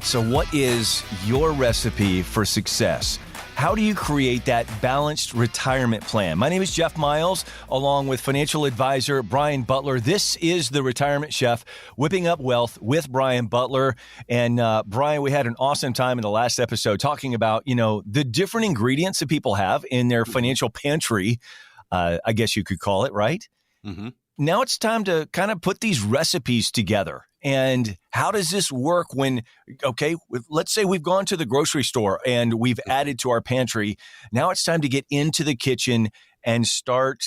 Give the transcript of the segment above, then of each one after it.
So what is your recipe for success? How do you create that balanced retirement plan? My name is Jeff Miles, along with financial advisor Brian Butler. This is The Retirement Chef, Whipping Up Wealth with Brian Butler. And Brian, we had an awesome time in the last episode talking about, the different ingredients that people have in their financial pantry, I guess you could call it, right? Mm-hmm. Now it's time to kind of put these recipes together. And how does this work when, let's say we've gone to the grocery store and we've added to our pantry. Now it's time to get into the kitchen and start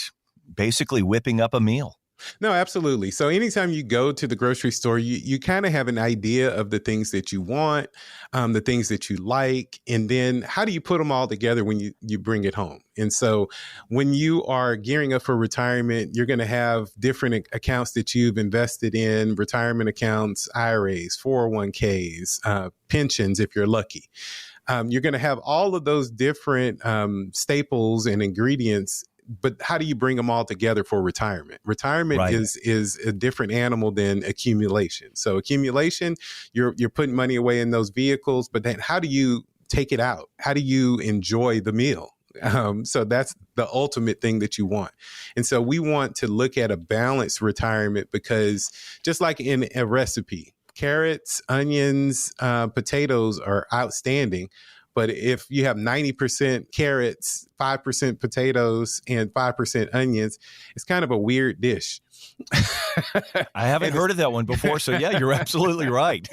basically whipping up a meal. No, absolutely. So anytime you go to the grocery store, you kind of have an idea of the things that you want, the things that you like, and then how do you put them all together when you bring it home? And so when you are gearing up for retirement, you're going to have different accounts that you've invested in, retirement accounts, IRAs, 401ks, pensions, if you're lucky. You're going to have all of those different staples and ingredients. But how do you bring them all together for retirement? Retirement right. is a different animal than accumulation. So accumulation, you're putting money away in those vehicles, but then how do you take it out? How do you enjoy the meal? So that's the ultimate thing that you want. And so we want to look at a balanced retirement because just like in a recipe, carrots, onions, potatoes are outstanding. But if you have 90% carrots, 5% potatoes, and 5% onions, it's kind of a weird dish. I haven't heard of that one before. So yeah, you're absolutely right.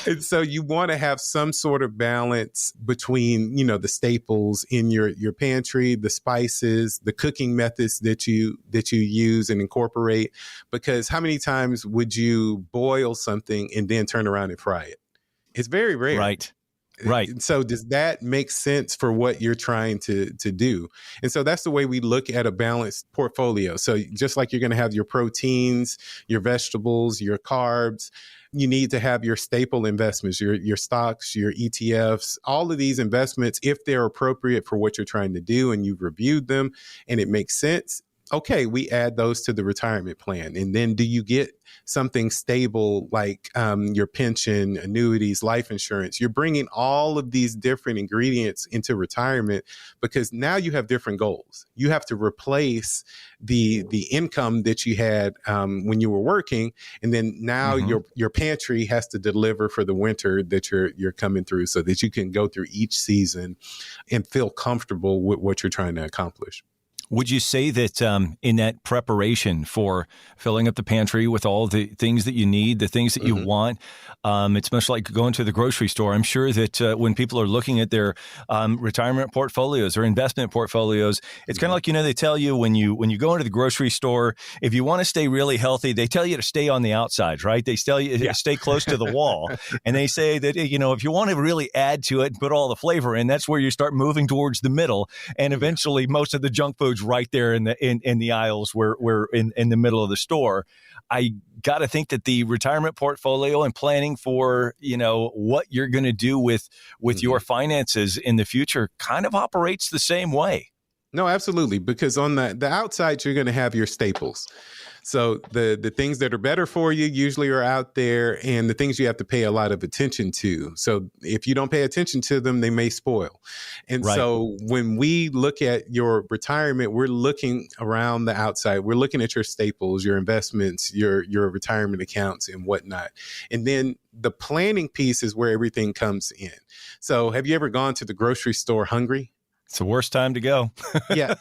And so you want to have some sort of balance between, the staples in your pantry, the spices, the cooking methods that you use and incorporate. Because how many times would you boil something and then turn around and fry it? It's very rare. Right. So does that make sense for what you're trying to do? And so that's the way we look at a balanced portfolio. So just like you're going to have your proteins, your vegetables, your carbs, you need to have your staple investments, your stocks, your ETFs, all of these investments, if they're appropriate for what you're trying to do and you've reviewed them and it makes sense. Okay, we add those to the retirement plan. And then do you get something stable like your pension, annuities, life insurance? You're bringing all of these different ingredients into retirement because now you have different goals. You have to replace the income that you had when you were working. And then now your pantry has to deliver for the winter that you're coming through so that you can go through each season and feel comfortable with what you're trying to accomplish. Would you say that in that preparation for filling up the pantry with all the things that you need, the things that you want, it's much like going to the grocery store. I'm sure that when people are looking at their retirement portfolios or investment portfolios, it's kind of like, they tell you when you go into the grocery store, if you want to stay really healthy, they tell you to stay on the outside, right? They tell you to stay close to the wall. And they say that, if you want to really add to it and put all the flavor in, that's where you start moving towards the middle. And eventually most of the junk food's right there in the aisles where we're in the middle of the store. I got to think that the retirement portfolio and planning for, what you're going to do with your finances in the future kind of operates the same way. No, absolutely. Because on the outside, you're going to have your staples. So the things that are better for you usually are out there and the things you have to pay a lot of attention to. So if you don't pay attention to them, they may spoil. And so when we look at your retirement, we're looking around the outside. We're looking at your staples, your investments, your retirement accounts and whatnot. And then the planning piece is where everything comes in. So have you ever gone to the grocery store hungry? It's the worst time to go. Yeah.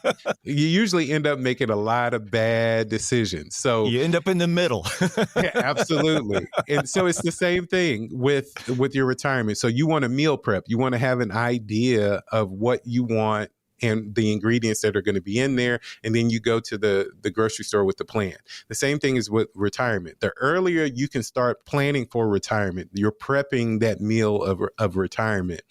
You usually end up making a lot of bad decisions. So you end up in the middle. Yeah, absolutely. And so it's the same thing with your retirement. So you want to meal prep. You want to have an idea of what you want and the ingredients that are going to be in there. And then you go to the grocery store with the plan. The same thing is with retirement. The earlier you can start planning for retirement, you're prepping that meal of retirement,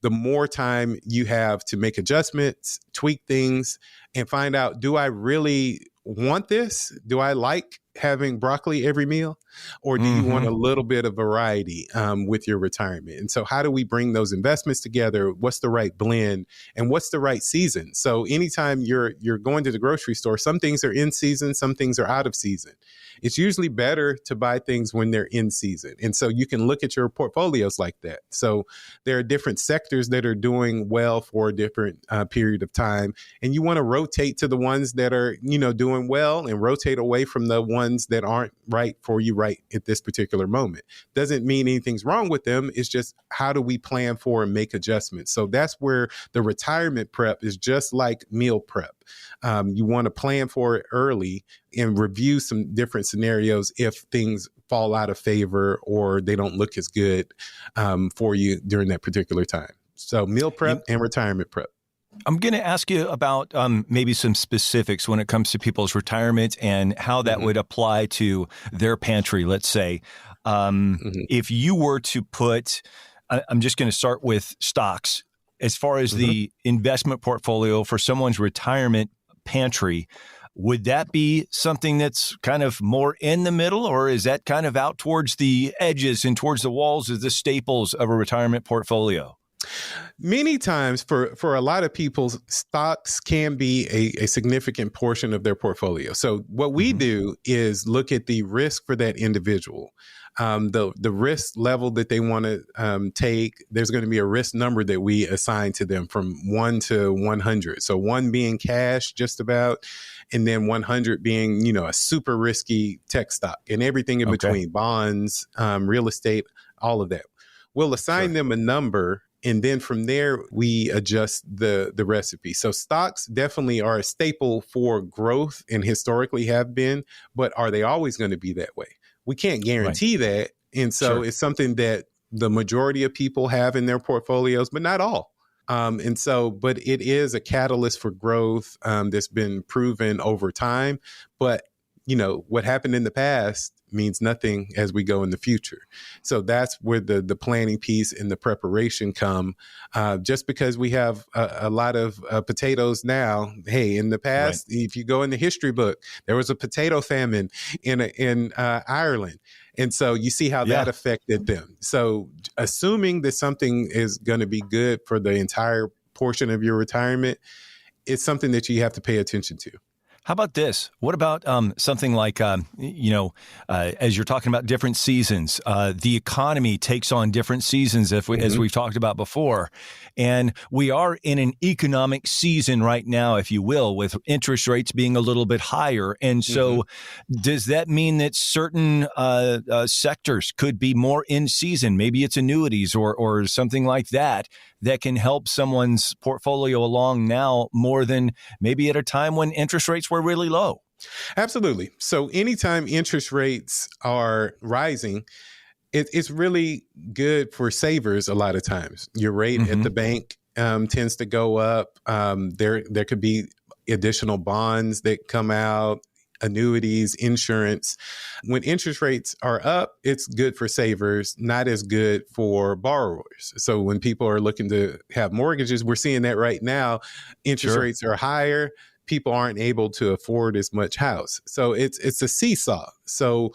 the more time you have to make adjustments, tweak things, and find out, do I really want this? Do I like having broccoli every meal, or do you want a little bit of variety with your retirement? And so how do we bring those investments together? What's the right blend and what's the right season? So anytime you're going to the grocery store, some things are in season, some things are out of season. It's usually better to buy things when they're in season. And so you can look at your portfolios like that. So there are different sectors that are doing well for a different period of time. And you want to rotate to the ones that are, doing well, and rotate away from the ones that aren't right for you right at this particular moment. Doesn't mean anything's wrong with them. It's just, how do we plan for and make adjustments? So that's where the retirement prep is just like meal prep. You want to plan for it early and review some different scenarios if things fall out of favor or they don't look as good for you during that particular time. So meal prep and retirement prep. I'm going to ask you about maybe some specifics when it comes to people's retirement and how that would apply to their pantry, let's say. If you were to put, I'm just going to start with stocks, as far as the investment portfolio for someone's retirement pantry, would that be something that's kind of more in the middle, or is that kind of out towards the edges and towards the walls of the staples of a retirement portfolio? Many times for a lot of people, stocks can be a significant portion of their portfolio. So what we do is look at the risk for that individual. The risk level that they want to take, there's going to be a risk number that we assign to them from 1 to 100. So 1 being cash, just about, and then 100 being, a super risky tech stock, and everything in between, bonds, real estate, all of that. We'll assign them a number, and then from there, we adjust the recipe. So stocks definitely are a staple for growth and historically have been, but are they always going to be that way? We can't guarantee that. And so it's something that the majority of people have in their portfolios, but not all. But it is a catalyst for growth that's been proven over time. But, what happened in the past means nothing as we go in the future. So that's where the planning piece and the preparation come. Just because we have a lot of potatoes now, hey, in the past, if you go in the history book, there was a potato famine in Ireland. And so you see how that affected them. So assuming that something is going to be good for the entire portion of your retirement, it's something that you have to pay attention to. How about this? What about something like, as you're talking about different seasons, the economy takes on different seasons, as we've talked about before. And we are in an economic season right now, if you will, with interest rates being a little bit higher. And so does that mean that certain sectors could be more in season? Maybe it's annuities or something like that can help someone's portfolio along now more than maybe at a time when interest rates were really low. Absolutely. So anytime interest rates are rising, it's really good for savers a lot of times. Your rate at the bank tends to go up. There could be additional bonds that come out, annuities, insurance. When interest rates are up, it's good for savers, not as good for borrowers. So when people are looking to have mortgages, we're seeing that right now. Interest rates are higher. People aren't able to afford as much house. So it's a seesaw. So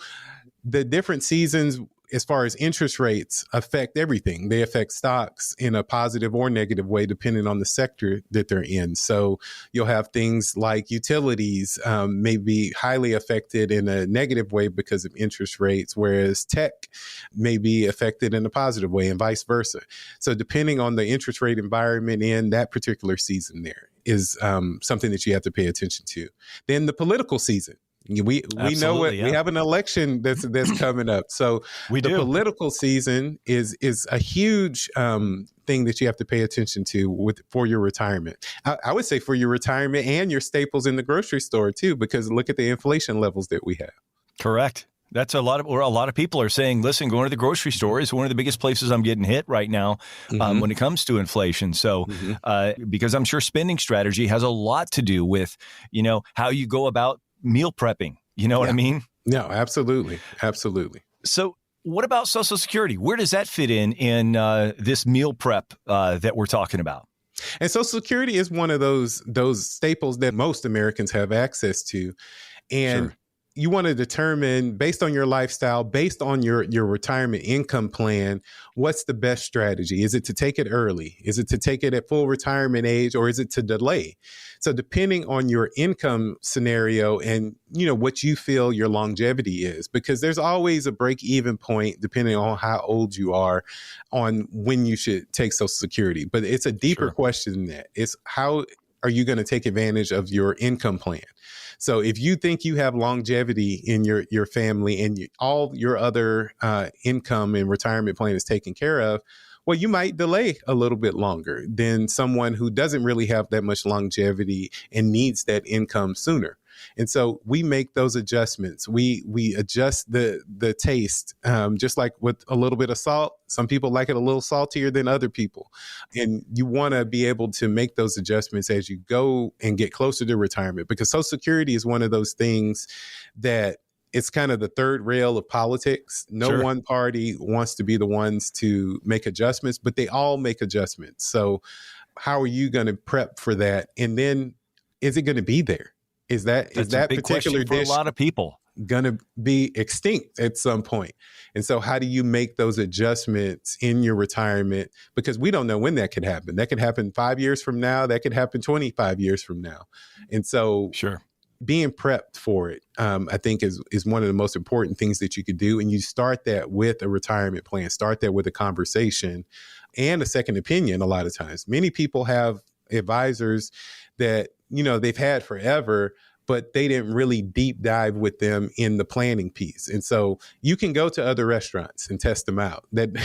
the different seasons, as far as interest rates, affect everything. They affect stocks in a positive or negative way, depending on the sector that they're in. So you'll have things like utilities may be highly affected in a negative way because of interest rates, whereas tech may be affected in a positive way and vice versa. So depending on the interest rate environment in that particular season, there is something that you have to pay attention to. Then the political season. We know we have an election that's coming up. So the political season is a huge thing that you have to pay attention to for your retirement. I would say for your retirement and your staples in the grocery store too, because look at the inflation levels that we have. Correct. That's a lot of people are saying, listen, going to the grocery store is one of the biggest places I'm getting hit right now when it comes to inflation. So because I'm sure spending strategy has a lot to do with, how you go about meal prepping. You know what I mean? No, absolutely. Absolutely. So what about Social Security? Where does that fit in this meal prep that we're talking about? And Social Security is one of those staples that most Americans have access to. And you want to determine, based on your lifestyle, based on your retirement income plan, what's the best strategy? Is it to take it early? Is it to take it at full retirement age, or is it to delay? So depending on your income scenario and, what you feel your longevity is, because there's always a break-even point depending on how old you are on when you should take Social Security. But it's a deeper question than that. It's how are you going to take advantage of your income plan? So if you think you have longevity in your family and all your other income and retirement plan is taken care of, well, you might delay a little bit longer than someone who doesn't really have that much longevity and needs that income sooner. And so we make those adjustments. We adjust the taste, just like with a little bit of salt. Some people like it a little saltier than other people. And you want to be able to make those adjustments as you go and get closer to retirement, because Social Security is one of those things that it's kind of the third rail of politics. No one party wants to be the ones to make adjustments, but they all make adjustments. So how are you going to prep for that? And then is it going to be there? Is that particular dish for a lot of people going to be extinct at some point? And so how do you make those adjustments in your retirement? Because we don't know when that could happen. That could happen 5 years from now. That could happen 25 years from now. And so being prepped for it, I think is one of the most important things that you could do. And you start that with a retirement plan, start that with a conversation and a second opinion. A lot of times, many people have advisors that, they've had forever, but they didn't really deep dive with them in the planning piece. And so you can go to other restaurants and test them out. And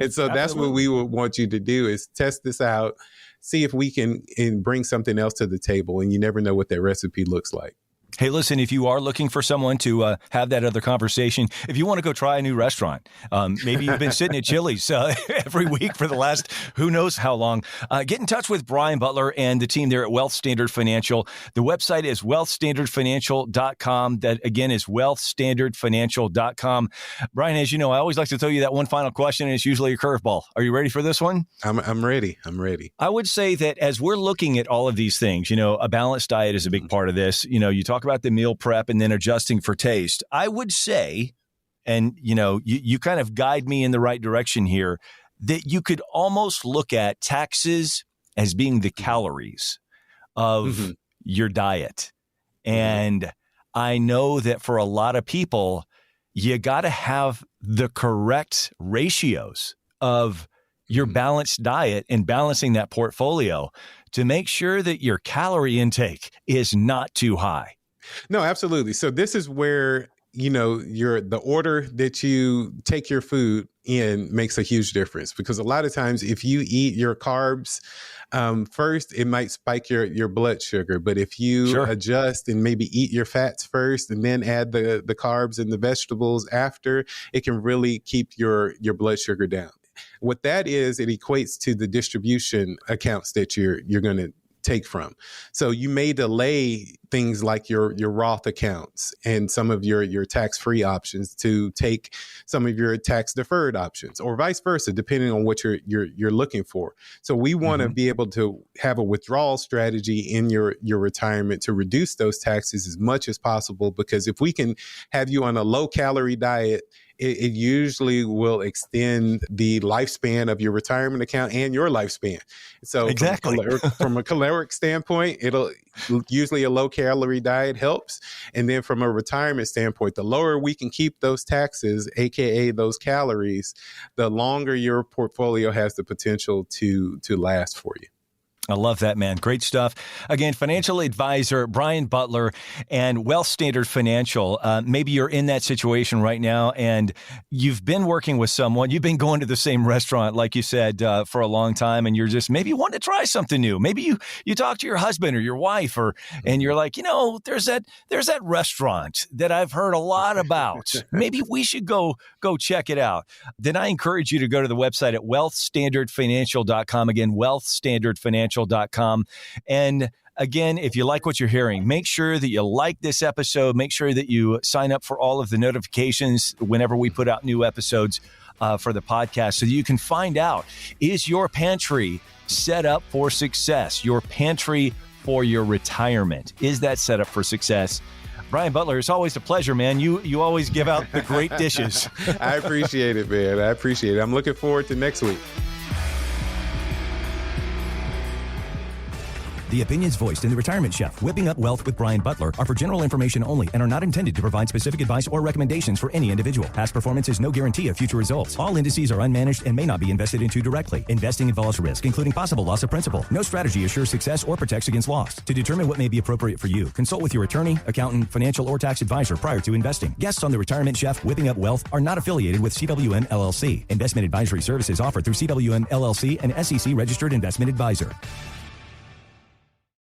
so that's what we would want you to do, is test this out, see if we can bring something else to the table. And you never know what that recipe looks like. Hey, listen, if you are looking for someone to have that other conversation, if you want to go try a new restaurant, maybe you've been sitting at Chili's every week for the last who knows how long, get in touch with Brian Butler and the team there at Wealth Standard Financial. The website is wealthstandardfinancial.com. That, again, is wealthstandardfinancial.com. Brian, as you know, I always like to throw you that one final question, and it's usually a curveball. Are you ready for this one? I'm ready. I would say that as we're looking at all of these things, a balanced diet is a big part of this. You talk about the meal prep and then adjusting for taste. I would say, and you kind of guide me in the right direction here, that you could almost look at taxes as being the calories of your diet. And I know that for a lot of people, you got to have the correct ratios of your balanced diet and balancing that portfolio to make sure that your calorie intake is not too high. No, absolutely. So this is where, the order that you take your food in makes a huge difference, because a lot of times if you eat your carbs first, it might spike your blood sugar. But if you adjust and maybe eat your fats first and then add the carbs and the vegetables after, it can really keep your blood sugar down. What that is, it equates to the distribution accounts that you're going to take from. So you may delay things like your Roth accounts and some of your tax-free options to take some of your tax-deferred options, or vice versa, depending on what you're looking for. So we want to be able to have a withdrawal strategy in your retirement to reduce those taxes as much as possible, because if we can have you on a low-calorie diet, it usually will extend the lifespan of your retirement account and your lifespan. So exactly. From a caloric standpoint, it'll usually a low calorie diet helps. And then from a retirement standpoint, the lower we can keep those taxes, AKA those calories, the longer your portfolio has the potential to last for you. I love that, man. Great stuff. Again, financial advisor Brian Butler and Wealth Standard Financial. Maybe you're in that situation right now and you've been working with someone. You've been going to the same restaurant, like you said, for a long time, and you're just maybe wanting to try something new. Maybe you talk to your husband or your wife, and you're like, there's that restaurant that I've heard a lot about. Maybe we should go check it out. Then I encourage you to go to the website at wealthstandardfinancial.com. Again, wealthstandardfinancial.com. And again, if you like what you're hearing, make sure that you like this episode. Make sure that you sign up for all of the notifications whenever we put out new episodes for the podcast, so that you can find out, is your pantry set up for success? Your pantry for your retirement, is that set up for success? Brian Butler, it's always a pleasure, man. You always give out the great dishes. I appreciate it, man. I appreciate it. I'm looking forward to next week. The opinions voiced in The Retirement Chef, Whipping Up Wealth with Brian Butler, are for general information only and are not intended to provide specific advice or recommendations for any individual. Past performance is no guarantee of future results. All indices are unmanaged and may not be invested into directly. Investing involves risk, including possible loss of principal. No strategy assures success or protects against loss. To determine what may be appropriate for you, consult with your attorney, accountant, financial, or tax advisor prior to investing. Guests on The Retirement Chef, Whipping Up Wealth are not affiliated with CWM LLC. Investment advisory services offered through CWM LLC, an SEC registered investment advisor.